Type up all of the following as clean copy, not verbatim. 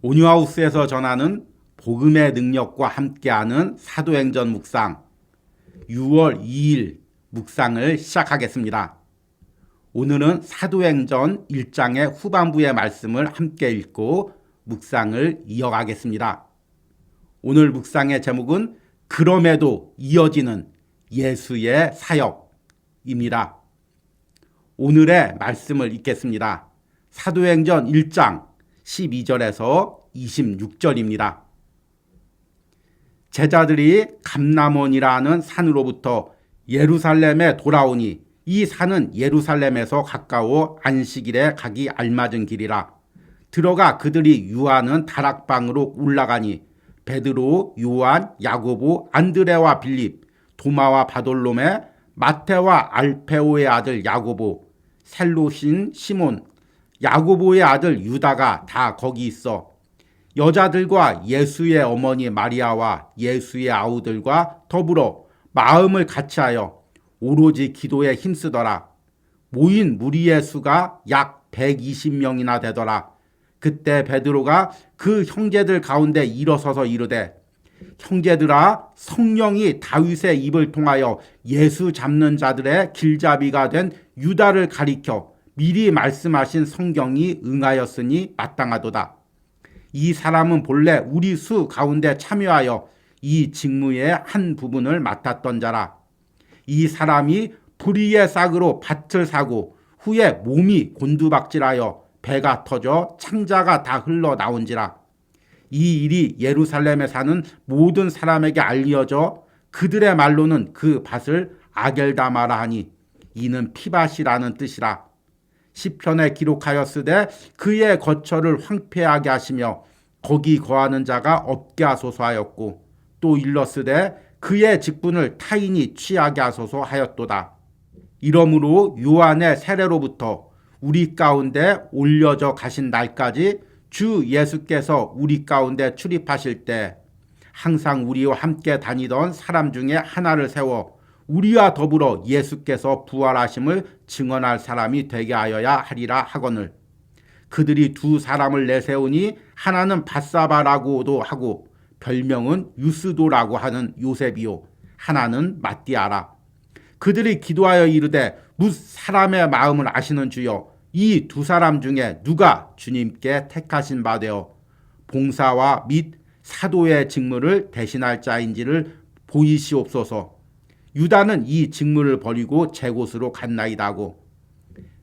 온유하우스에서 전하는 복음의 능력과 함께하는 사도행전 묵상 6월 2일 묵상을 시작하겠습니다. 오늘은 사도행전 1장의 후반부의 말씀을 함께 읽고 묵상을 이어가겠습니다. 오늘 묵상의 제목은 그럼에도 이어지는 예수의 사역입니다. 오늘의 말씀을 읽겠습니다. 사도행전 1장 12절에서 26절입니다. 제자들이 감람원이라는 산으로부터 예루살렘에 돌아오니 이 산은 예루살렘에서 가까워 안식일에 가기 알맞은 길이라. 들어가 그들이 유하는 다락방으로 올라가니 베드로, 요한, 야고보, 안드레와 빌립, 도마와 바돌로메, 마테와 알페오의 아들 야고보, 셀롯인 시몬, 야고보의 아들 유다가 다 거기 있어 여자들과 예수의 어머니 마리아와 예수의 아우들과 더불어 마음을 같이하여 오로지 기도에 힘쓰더라. 모인 무리의 수가 약 120명이나 되더라. 그때 베드로가 그 형제들 가운데 일어서서 이르되 형제들아, 성령이 다윗의 입을 통하여 예수 잡는 자들의 길잡이가 된 유다를 가리켜 미리 말씀하신 성경이 응하였으니 마땅하도다. 이 사람은 본래 우리 수 가운데 참여하여 이 직무의 한 부분을 맡았던 자라. 이 사람이 불의의 싹으로 밭을 사고 후에 몸이 곤두박질하여 배가 터져 창자가 다 흘러나온지라. 이 일이 예루살렘에 사는 모든 사람에게 알려져 그들의 말로는 그 밭을 아겔다마라 하니 이는 피밭이라는 뜻이라. 시편에 기록하였으되 그의 거처를 황폐하게 하시며 거기 거하는 자가 없게 하소서 하였고 또 일렀으되 그의 직분을 타인이 취하게 하소서 하였도다. 이러므로 요한의 세례로부터 우리 가운데 올려져 가신 날까지 주 예수께서 우리 가운데 출입하실 때 항상 우리와 함께 다니던 사람 중에 하나를 세워 우리와 더불어 예수께서 부활하심을 증언할 사람이 되게 하여야 하리라 하거늘. 그들이 두 사람을 내세우니 하나는 바사바라고도 하고 별명은 유스도라고 하는 요셉이요 하나는 마띠아라. 그들이 기도하여 이르되 뭇 사람의 마음을 아시는 주여 이 두 사람 중에 누가 주님께 택하신 바 되어 봉사와 및 사도의 직무를 대신할 자인지를 보이시옵소서. 유다는 이 직무를 버리고 제 곳으로 갔나이다 하고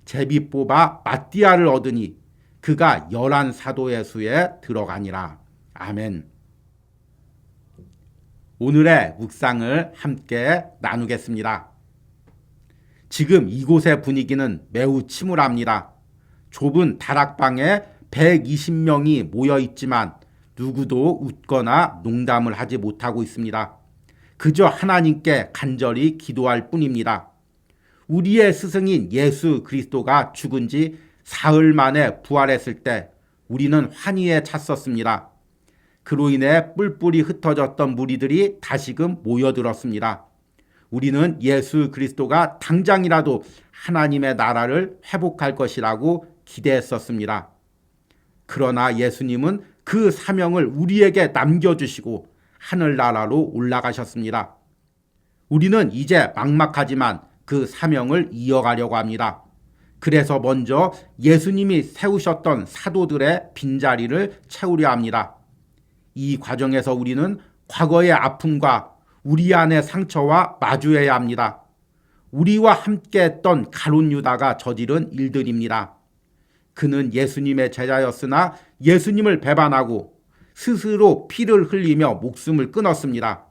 제비 뽑아 마띠아를 얻으니 그가 11 사도의 수에 들어가니라. 아멘. 오늘의 묵상을 함께 나누겠습니다. 지금 이곳의 분위기는 매우 침울합니다. 좁은 다락방에 120명이 모여 있지만 누구도 웃거나 농담을 하지 못하고 있습니다. 그저 하나님께 간절히 기도할 뿐입니다. 우리의 스승인 예수 그리스도가 죽은 지 사흘 만에 부활했을 때 우리는 환희에 찼었습니다. 그로 인해 뿔뿔이 흩어졌던 무리들이 다시금 모여들었습니다. 우리는 예수 그리스도가 당장이라도 하나님의 나라를 회복할 것이라고 기대했었습니다. 그러나 예수님은 그 사명을 우리에게 남겨주시고 하늘나라로 올라가셨습니다. 우리는 이제 막막하지만 그 사명을 이어가려고 합니다. 그래서 먼저 예수님이 세우셨던 사도들의 빈자리를 채우려 합니다. 이 과정에서 우리는 과거의 아픔과 우리 안의 상처와 마주해야 합니다. 우리와 함께했던 가룟 유다가 저지른 일들입니다. 그는 예수님의 제자였으나 예수님을 배반하고 스스로 피를 흘리며 목숨을 끊었습니다.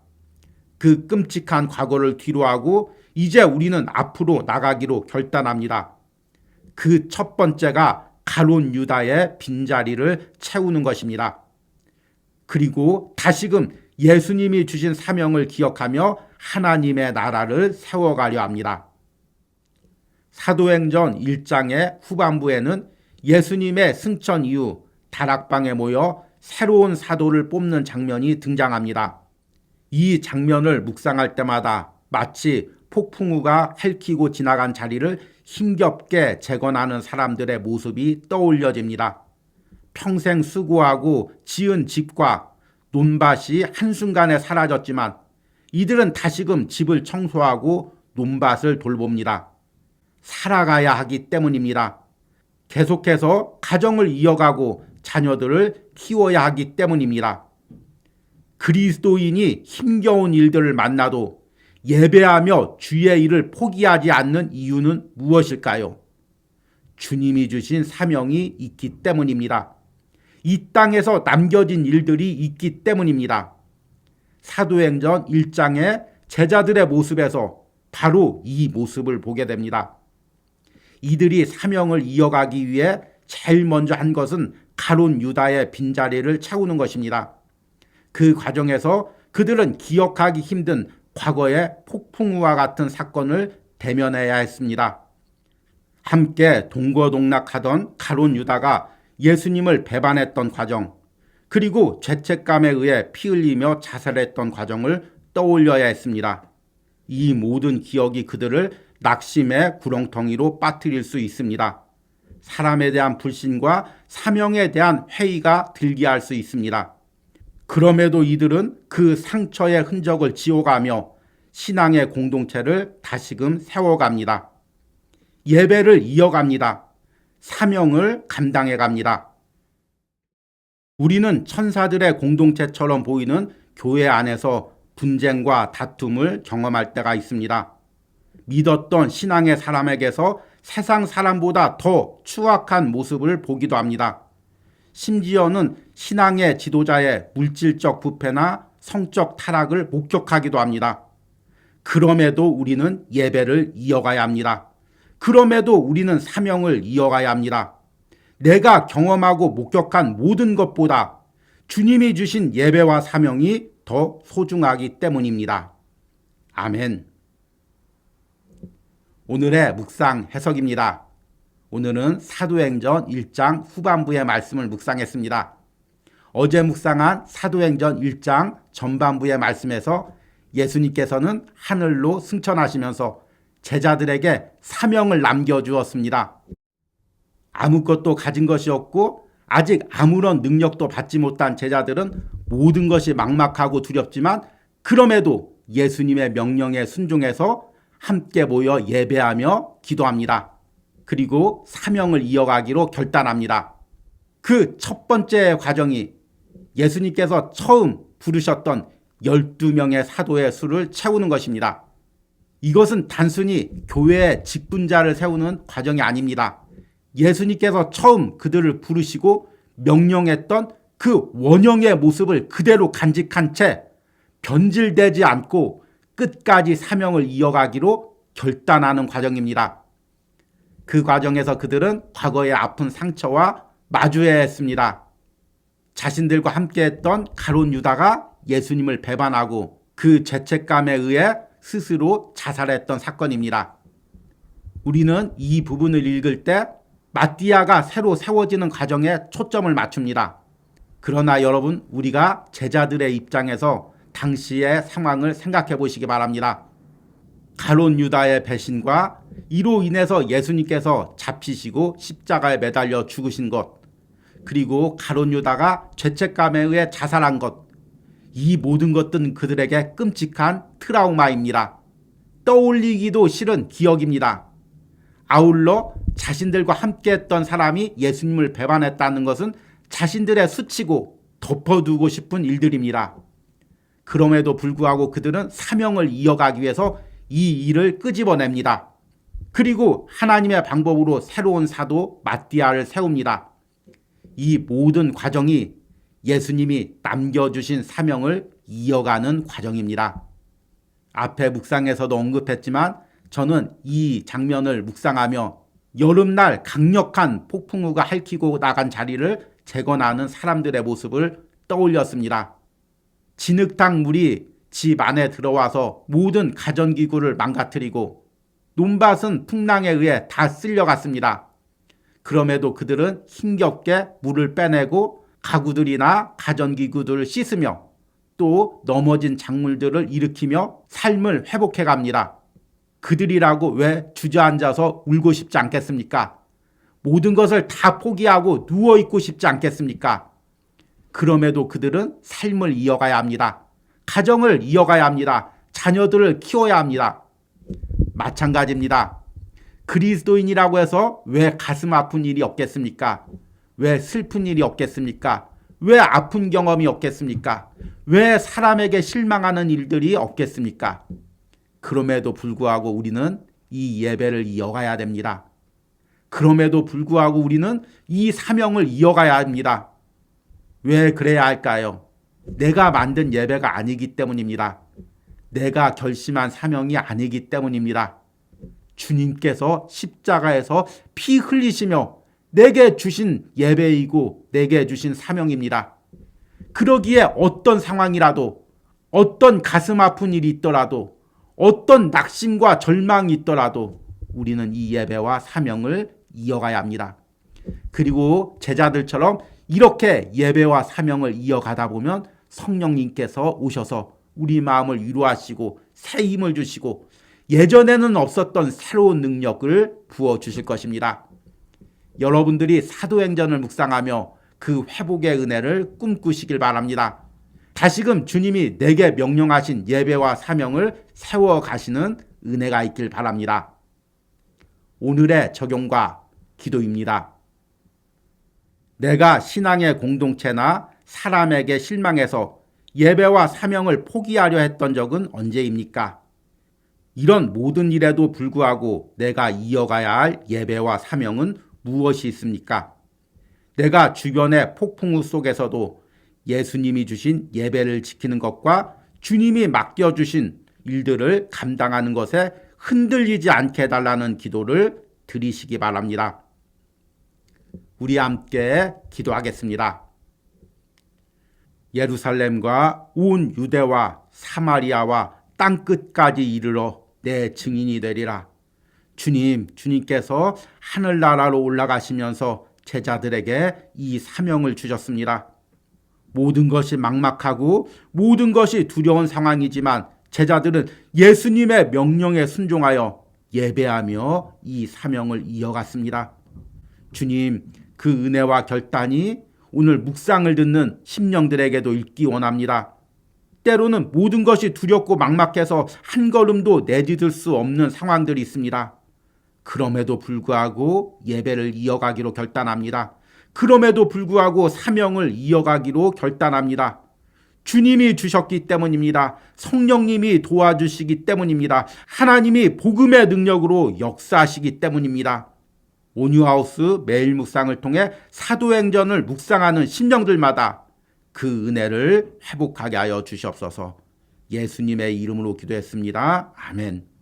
그 끔찍한 과거를 뒤로하고 이제 우리는 앞으로 나가기로 결단합니다. 그 첫 번째가 가룟 유다의 빈자리를 채우는 것입니다. 그리고 다시금 예수님이 주신 사명을 기억하며 하나님의 나라를 세워가려 합니다. 사도행전 1장의 후반부에는 예수님의 승천 이후 다락방에 모여 새로운 사도를 뽑는 장면이 등장합니다. 이 장면을 묵상할 때마다 마치 폭풍우가 핥히고 지나간 자리를 힘겹게 재건하는 사람들의 모습이 떠올려집니다. 평생 수고하고 지은 집과 논밭이 한순간에 사라졌지만 이들은 다시금 집을 청소하고 논밭을 돌봅니다. 살아가야 하기 때문입니다. 계속해서 가정을 이어가고 자녀들을 키워야 하기 때문입니다. 그리스도인이 힘겨운 일들을 만나도 예배하며 주의 일을 포기하지 않는 이유는 무엇일까요? 주님이 주신 사명이 있기 때문입니다. 이 땅에서 남겨진 일들이 있기 때문입니다. 사도행전 1장의 제자들의 모습에서 바로 이 모습을 보게 됩니다. 이들이 사명을 이어가기 위해 제일 먼저 한 것은 가룟 유다의 빈자리를 채우는 것입니다. 그 과정에서 그들은 기억하기 힘든 과거의 폭풍우와 같은 사건을 대면해야 했습니다. 함께 동거동락하던 가룟 유다가 예수님을 배반했던 과정, 그리고 죄책감에 의해 피 흘리며 자살했던 과정을 떠올려야 했습니다. 이 모든 기억이 그들을 낙심의 구렁텅이로 빠뜨릴 수 있습니다. 사람에 대한 불신과 사명에 대한 회의가 들게 할 수 있습니다. 그럼에도 이들은 그 상처의 흔적을 지워가며 신앙의 공동체를 다시금 세워갑니다. 예배를 이어갑니다. 사명을 감당해갑니다. 우리는 천사들의 공동체처럼 보이는 교회 안에서 분쟁과 다툼을 경험할 때가 있습니다. 믿었던 신앙의 사람에게서 세상 사람보다 더 추악한 모습을 보기도 합니다. 심지어는 신앙의 지도자의 물질적 부패나 성적 타락을 목격하기도 합니다. 그럼에도 우리는 예배를 이어가야 합니다. 그럼에도 우리는 사명을 이어가야 합니다. 내가 경험하고 목격한 모든 것보다 주님이 주신 예배와 사명이 더 소중하기 때문입니다. 아멘. 오늘의 묵상 해석입니다. 오늘은 사도행전 1장 후반부의 말씀을 묵상했습니다. 어제 묵상한 사도행전 1장 전반부의 말씀에서 예수님께서는 하늘로 승천하시면서 제자들에게 사명을 남겨주었습니다. 아무것도 가진 것이 없고 아직 아무런 능력도 받지 못한 제자들은 모든 것이 막막하고 두렵지만 그럼에도 예수님의 명령에 순종해서 함께 모여 예배하며 기도합니다. 그리고 사명을 이어가기로 결단합니다. 그 첫 번째 과정이 예수님께서 처음 부르셨던 12명의 사도의 수를 채우는 것입니다. 이것은 단순히 교회의 직분자를 세우는 과정이 아닙니다. 예수님께서 처음 그들을 부르시고 명령했던 그 원형의 모습을 그대로 간직한 채 변질되지 않고 끝까지 사명을 이어가기로 결단하는 과정입니다. 그 과정에서 그들은 과거의 아픈 상처와 마주해야 했습니다. 자신들과 함께했던 가룟 유다가 예수님을 배반하고 그 죄책감에 의해 스스로 자살했던 사건입니다. 우리는 이 부분을 읽을 때 마띠아가 새로 세워지는 과정에 초점을 맞춥니다. 그러나 여러분, 우리가 제자들의 입장에서 당시의 상황을 생각해 보시기 바랍니다. 가룟 유다의 배신과 이로 인해서 예수님께서 잡히시고 십자가에 매달려 죽으신 것, 그리고 가룟 유다가 죄책감에 의해 자살한 것, 이 모든 것들은 그들에게 끔찍한 트라우마입니다. 떠올리기도 싫은 기억입니다. 아울러 자신들과 함께했던 사람이 예수님을 배반했다는 것은 자신들의 수치고 덮어두고 싶은 일들입니다. 그럼에도 불구하고 그들은 사명을 이어가기 위해서 이 일을 끄집어냅니다. 그리고 하나님의 방법으로 새로운 사도 마띠아를 세웁니다. 이 모든 과정이 예수님이 남겨주신 사명을 이어가는 과정입니다. 앞에 묵상에서도 언급했지만 저는 이 장면을 묵상하며 여름날 강력한 폭풍우가 핥히고 나간 자리를 재건하는 사람들의 모습을 떠올렸습니다. 진흙탕 물이 집 안에 들어와서 모든 가전기구를 망가뜨리고 논밭은 풍랑에 의해 다 쓸려갔습니다. 그럼에도 그들은 힘겹게 물을 빼내고 가구들이나 가전기구들을 씻으며 또 넘어진 작물들을 일으키며 삶을 회복해 갑니다. 그들이라고 왜 주저앉아서 울고 싶지 않겠습니까? 모든 것을 다 포기하고 누워있고 싶지 않겠습니까? 그럼에도 그들은 삶을 이어가야 합니다. 가정을 이어가야 합니다. 자녀들을 키워야 합니다. 마찬가지입니다. 그리스도인이라고 해서 왜 가슴 아픈 일이 없겠습니까? 왜 슬픈 일이 없겠습니까? 왜 아픈 경험이 없겠습니까? 왜 사람에게 실망하는 일들이 없겠습니까? 그럼에도 불구하고 우리는 이 예배를 이어가야 됩니다. 그럼에도 불구하고 우리는 이 사명을 이어가야 합니다. 왜 그래야 할까요? 내가 만든 예배가 아니기 때문입니다. 내가 결심한 사명이 아니기 때문입니다. 주님께서 십자가에서 피 흘리시며 내게 주신 예배이고 내게 주신 사명입니다. 그러기에 어떤 상황이라도, 어떤 가슴 아픈 일이 있더라도, 어떤 낙심과 절망이 있더라도 우리는 이 예배와 사명을 이어가야 합니다. 그리고 제자들처럼 이렇게 예배와 사명을 이어가다 보면 성령님께서 오셔서 우리 마음을 위로하시고 새 힘을 주시고 예전에는 없었던 새로운 능력을 부어주실 것입니다. 여러분들이 사도행전을 묵상하며 그 회복의 은혜를 꿈꾸시길 바랍니다. 다시금 주님이 내게 명령하신 예배와 사명을 세워가시는 은혜가 있길 바랍니다. 오늘의 적용과 기도입니다. 내가 신앙의 공동체나 사람에게 실망해서 예배와 사명을 포기하려 했던 적은 언제입니까? 이런 모든 일에도 불구하고 내가 이어가야 할 예배와 사명은 무엇이 있습니까? 내가 주변의 폭풍우 속에서도 예수님이 주신 예배를 지키는 것과 주님이 맡겨주신 일들을 감당하는 것에 흔들리지 않게 해달라는 기도를 드리시기 바랍니다. 우리 함께 기도하겠습니다. 예루살렘과 온 유대와 사마리아와 땅끝까지 이르러 내 증인이 되리라. 주님께서 하늘나라로 올라가시면서 제자들에게 이 사명을 주셨습니다. 모든 것이 막막하고 모든 것이 두려운 상황이지만 제자들은 예수님의 명령에 순종하여 예배하며 이 사명을 이어갔습니다. 주님, 그 은혜와 결단이 오늘 묵상을 듣는 심령들에게도 있기 원합니다. 때로는 모든 것이 두렵고 막막해서 한 걸음도 내디딜 수 없는 상황들이 있습니다. 그럼에도 불구하고 예배를 이어가기로 결단합니다. 그럼에도 불구하고 사명을 이어가기로 결단합니다. 주님이 주셨기 때문입니다. 성령님이 도와주시기 때문입니다. 하나님이 복음의 능력으로 역사하시기 때문입니다. 온유하우스 매일 묵상을 통해 사도행전을 묵상하는 심령들마다 그 은혜를 회복하게 하여 주시옵소서. 예수님의 이름으로 기도했습니다. 아멘.